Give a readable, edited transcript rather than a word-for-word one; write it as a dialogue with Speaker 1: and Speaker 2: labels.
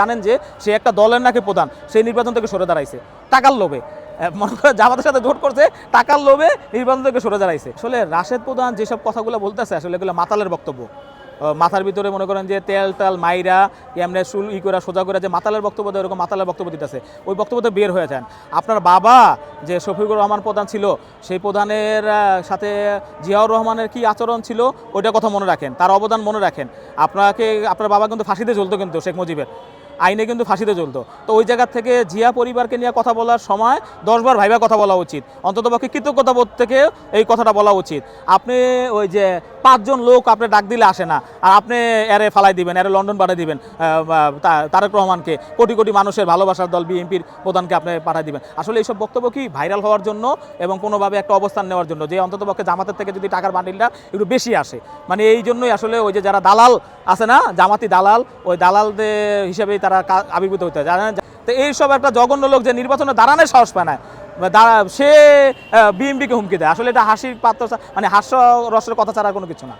Speaker 1: জানেন যে সে একটা দলের নাকি প্রধান, সেই নির্বাচন থেকে সরে দাঁড়াইছে টাকার লোভে। মনে করে জামাতের সাথে জোট করছে, টাকার লোভে নির্বাচন থেকে সরে দাঁড়াইছে। আসলে রাশেদ প্রধান যেসব কথাগুলো বলতেছে আসলে এগুলো মাতালের বক্তব্য। মাথার ভিতরে মনে করেন যে তেল টাল মাইরা এমনি চুল করা সোজা করে যে মাতালের বক্তব্য দেয়, এরকম মাতালের বক্তব্য দিতেছে। ওই বক্তব্যতে বের হয়ে যান। আপনার বাবা যে শফিকুর রহমান প্রধান ছিল, সেই প্রধানের সাথে জিয়াউর রহমানের কি আচরণ ছিল ওইটা কথা মনে রাখেন, তার অবদান মনে রাখেন। আপনার বাবা কিন্তু ফাঁসিতে ঝুলতো, কিন্তু শেখ মুজিবের আইনে কিন্তু ফাঁসিতে চলতো। তো ওই জায়গা থেকে জিয়া পরিবারকে নিয়ে কথা বলার সময় 10 বার ভাইবা কথা বলা উচিত, অন্ততপক্ষে কৃতজ্ঞতাবোধ থেকে এই কথাটা বলা উচিত। আপনি ওই যে 5 জন লোক আপনি ডাক দিলে আসে না, আর আপনি এরে ফালাই দিবেন, এরে লন্ডন পাঠিয়ে দিবেন, তারেক রহমানকে, কোটি কোটি মানুষের ভালোবাসার দল বিএনপির প্রধানকে আপনি পাঠিয়ে দিবেন। আসলে এইসব বক্তব্য কি ভাইরাল হওয়ার জন্য এবং কোনোভাবে একটা অবস্থান নেওয়ার জন্য, যে অন্ততপক্ষে জামাতের থেকে যদি টাকার বান্ডিলটা একটু বেশি আসে, মানে এই জন্যই আসলে ওই যে যারা দালাল আছে না, জামাতি দালাল, ওই দালালদের হিসেবেই তারা আবির্ভূত হতে হয়, জানেন। তো এইসব একটা জঘন্য লোক যে নির্বাচনে দাঁড়ানোর সাহস পায় না, সে বিএমপিকে হুমকি দেয়। আসলে এটা হাসির পাত্র, মানে হাস্যরসের কথা ছাড়া কোনো কিছু না।